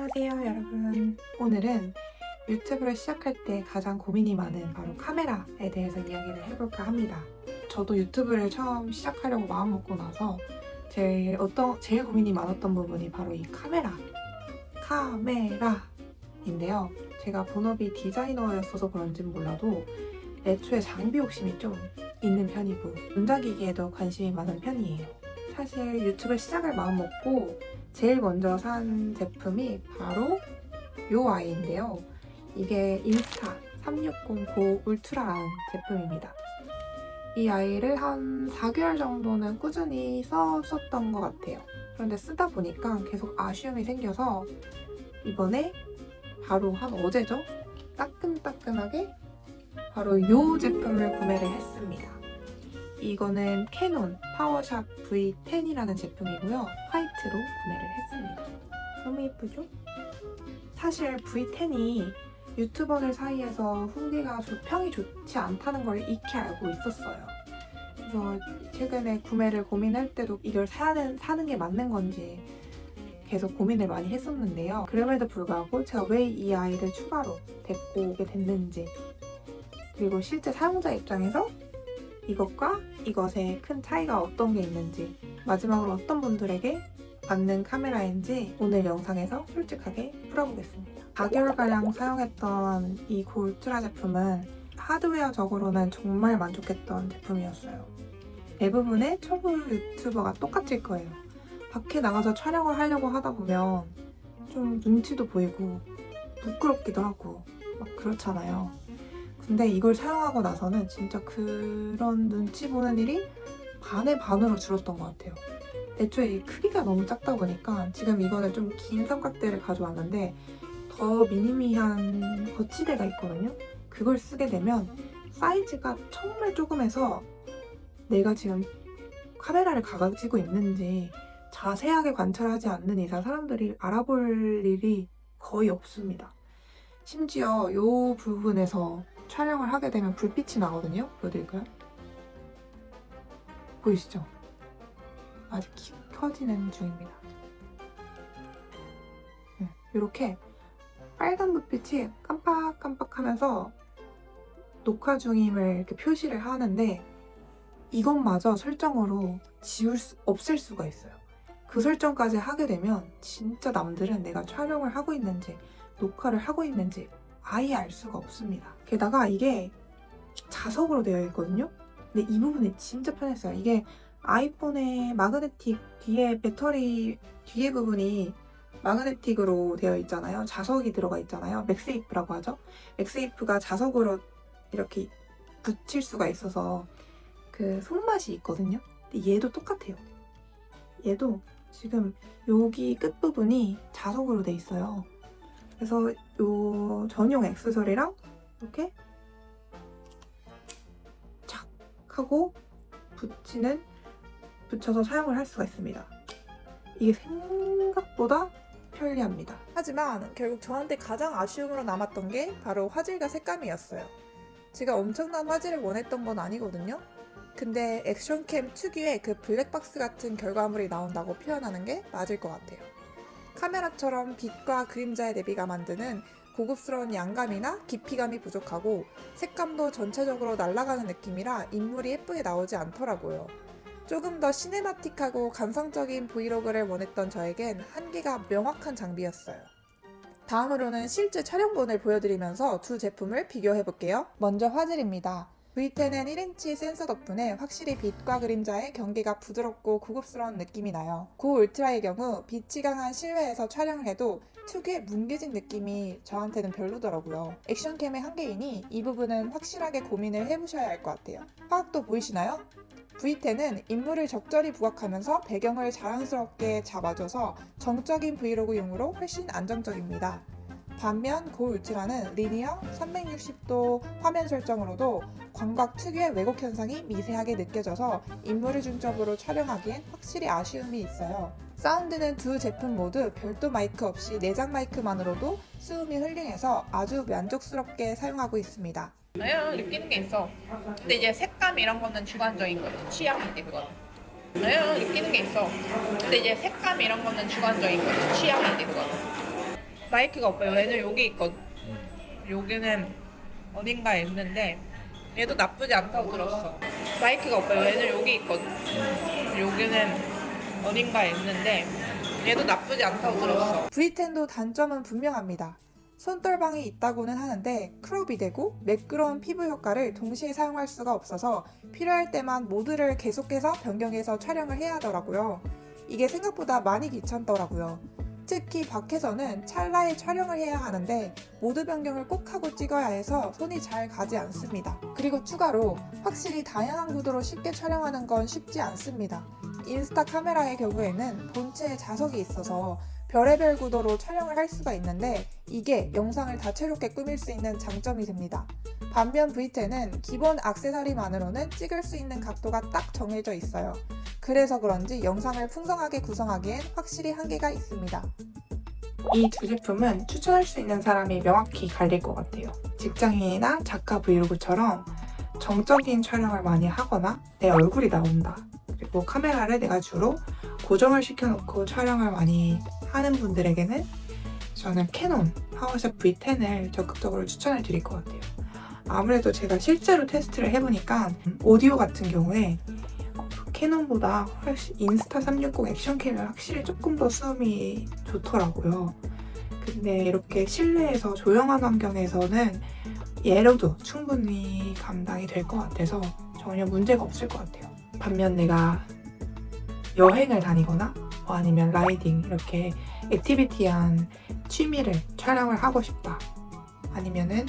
안녕하세요 여러분. 오늘은 유튜브를 시작할 때 가장 고민이 많은 바로 카메라에 대해서 이야기를 해볼까 합니다. 저도 유튜브를 처음 시작하려고 마음먹고 나서 제일 고민이 많았던 부분이 바로 이 카메라인데요. 제가 본업이 디자이너였어서 그런지는 몰라도 애초에 장비 욕심이 좀 있는 편이고 전자기기에도 관심이 많은 편이에요. 사실 유튜브 시작을 마음먹고 제일 먼저 산 제품이 바로 요 아이인데요. 이게 인스타 360 고 울트라라는 제품입니다. 이 아이를 한 4개월 정도는 꾸준히 썼던 것 같아요. 그런데 쓰다 보니까 계속 아쉬움이 생겨서 이번에 바로 한 어제죠? 따끈따끈하게 바로 이 제품을 구매를 했습니다. 이거는 캐논 파워샵 V10이라는 제품이고요. 화이트로 구매를 했습니다. 너무 예쁘죠? 사실 V10이 유튜버들 사이에서 평이 좋지 않다는 걸 익히 알고 있었어요. 그래서 최근에 구매를 고민할 때도 이걸 사는 게 맞는 건지 계속 고민을 많이 했었는데요. 그럼에도 불구하고 제가 왜 이 아이를 추가로 데리고 오게 됐는지, 그리고 실제 사용자 입장에서 이것과 이것의 큰 차이가 어떤 게 있는지, 마지막으로 어떤 분들에게 맞는 카메라인지 오늘 영상에서 솔직하게 풀어보겠습니다. 4개월가량 사용했던 이 고 울트라 제품은 하드웨어적으로는 정말 만족했던 제품이었어요. 대부분의 초보 유튜버가 똑같을 거예요. 밖에 나가서 촬영을 하려고 하다 보면 좀 눈치도 보이고 부끄럽기도 하고 막 그렇잖아요. 근데 이걸 사용하고 나서는 진짜 그런 눈치 보는 일이 반의 반으로 줄었던 것 같아요. 애초에 이 크기가 너무 작다 보니까 지금 이거는 좀 긴 삼각대를 가져왔는데 더 미니미한 거치대가 있거든요. 그걸 쓰게 되면 사이즈가 정말 조금해서 내가 지금 카메라를 가지고 있는지 자세하게 관찰하지 않는 이상 사람들이 알아볼 일이 거의 없습니다. 심지어 이 부분에서 촬영을 하게 되면 불빛이 나거든요. 보여드릴까요? 보이시죠? 아직 켜지는 중입니다. 이렇게 빨간 불빛이 깜빡깜빡하면서 녹화 중임을 이렇게 표시를 하는데 이것마저 설정으로 없앨 수가 있어요. 그 설정까지 하게 되면 진짜 남들은 내가 촬영을 하고 있는지 녹화를 하고 있는지 아예 알 수가 없습니다. 게다가 이게 자석으로 되어 있거든요. 근데 이 부분이 진짜 편했어요. 이게 아이폰의 마그네틱 뒤에 배터리 뒤에 부분이 마그네틱으로 되어 있잖아요. 자석이 들어가 있잖아요. 맥세이프라고 하죠. 맥세이프가 자석으로 이렇게 붙일 수가 있어서 그 손맛이 있거든요. 근데 얘도 똑같아요. 얘도 지금 여기 끝부분이 자석으로 돼 있어요. 그래서 이 전용 액세서리랑 이렇게 착 하고 붙여서 사용을 할 수가 있습니다. 이게 생각보다 편리합니다. 하지만 결국 저한테 가장 아쉬움으로 남았던 게 바로 화질과 색감이었어요. 제가 엄청난 화질을 원했던 건 아니거든요. 근데 액션캠 특유의 그 블랙박스 같은 결과물이 나온다고 표현하는 게 맞을 것 같아요. 카메라처럼 빛과 그림자의 대비가 만드는 고급스러운 양감이나 깊이감이 부족하고 색감도 전체적으로 날아가는 느낌이라 인물이 예쁘게 나오지 않더라고요. 조금 더 시네마틱하고 감성적인 브이로그를 원했던 저에겐 한계가 명확한 장비였어요. 다음으로는 실제 촬영본을 보여드리면서 두 제품을 비교해볼게요. 먼저 화질입니다. V10은 1인치 센서 덕분에 확실히 빛과 그림자의 경계가 부드럽고 고급스러운 느낌이 나요. 고 울트라의 경우 빛이 강한 실외에서 촬영을 해도 특유의 뭉개진 느낌이 저한테는 별로더라고요. 액션캠의 한계이니 이 부분은 확실하게 고민을 해보셔야 할 것 같아요. 화각도 보이시나요? V10은 인물을 적절히 부각하면서 배경을 자연스럽게 잡아줘서 정적인 브이로그용으로 훨씬 안정적입니다. 반면 고 울트라는 리니어 360도 화면 설정으로도 광각 특유의 왜곡 현상이 미세하게 느껴져서 인물을 중점으로 촬영하기엔 확실히 아쉬움이 있어요. 사운드는 두 제품 모두 별도 마이크 없이 내장 마이크만으로도 수음이 훌륭해서 아주 만족스럽게 사용하고 있습니다. 나요 느끼는 게 있어. 근데 이제 색감 이런 거는 주관적인 거지. 취향인데 그거는. 나요 느끼는 게 있어. 근데 이제 색감 이런 거는 주관적인 거지. 취향인데 그거는. 마이크가 없어요. 얘는 여기 있거든. 여기는 어딘가에 있는데 얘도 나쁘지 않다고 들었어. 마이크가 없어요. 얘는 여기 있거든. 여기는 어딘가에 있는데 얘도 나쁘지 않다고 들었어. V10도 단점은 분명합니다. 손떨방이 있다고는 하는데 크롭이 되고 매끄러운 피부 효과를 동시에 사용할 수가 없어서 필요할 때만 모드를 계속해서 변경해서 촬영을 해야 하더라고요. 이게 생각보다 많이 귀찮더라고요. 특히 밖에서는 찰나에 촬영을 해야 하는데 모드 변경을 꼭 하고 찍어야 해서 손이 잘 가지 않습니다. 그리고 추가로 확실히 다양한 구도로 쉽게 촬영하는 건 쉽지 않습니다. 인스타 카메라의 경우에는 본체에 자석이 있어서 별의별 구도로 촬영을 할 수가 있는데 이게 영상을 다채롭게 꾸밀 수 있는 장점이 됩니다. 반면 V10은 기본 액세서리만으로는 찍을 수 있는 각도가 딱 정해져 있어요. 그래서 그런지 영상을 풍성하게 구성하기엔 확실히 한계가 있습니다. 이 두 제품은 추천할 수 있는 사람이 명확히 갈릴 것 같아요. 직장인이나 작가 브이로그처럼 정적인 촬영을 많이 하거나 내 얼굴이 나온다. 그리고 카메라를 내가 주로 고정을 시켜놓고 촬영을 많이 하는 분들에게는 저는 캐논 파워샵 V10을 적극적으로 추천을 드릴 것 같아요. 아무래도 제가 실제로 테스트를 해보니까 오디오 같은 경우에 캐논보다 훨씬 인스타 360 액션캠이 확실히 조금 더 수음이 좋더라고요. 근데 이렇게 실내에서 조용한 환경에서는 얘로도 충분히 감당이 될 것 같아서 전혀 문제가 없을 것 같아요. 반면 내가 여행을 다니거나 아니면 라이딩 이렇게 액티비티한 취미를 촬영을 하고 싶다. 아니면은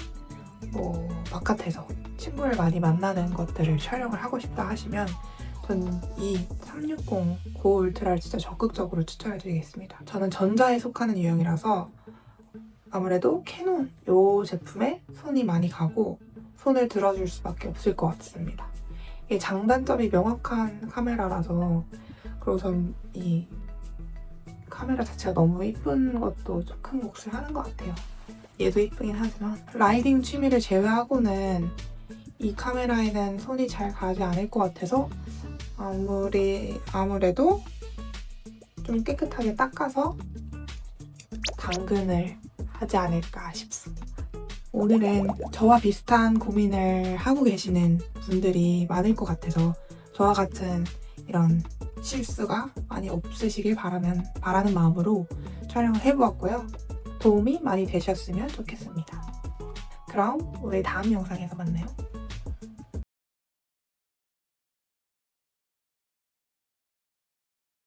바깥에서 친구를 많이 만나는 것들을 촬영을 하고 싶다 하시면 저는 이 360 고 울트라를 진짜 적극적으로 추천해 드리겠습니다. 저는 전자에 속하는 유형이라서 아무래도 캐논 이 제품에 손이 많이 가고 손을 들어줄 수밖에 없을 것 같습니다. 이게 장단점이 명확한 카메라라서 그리고 전 이 카메라 자체가 너무 이쁜 것도 좀 큰 몫을 하는 것 같아요. 얘도 이쁘긴 하지만 라이딩 취미를 제외하고는 이 카메라에는 손이 잘 가지 않을 것 같아서 아무래도 좀 깨끗하게 닦아서 당근을 하지 않을까 싶습니다. 오늘은 저와 비슷한 고민을 하고 계시는 분들이 많을 것 같아서 저와 같은 이런 실수가 많이 없으시길 바라는 마음으로 촬영을 해보았고요. 도움이 많이 되셨으면 좋겠습니다. 그럼 우리 다음 영상에서 만나요.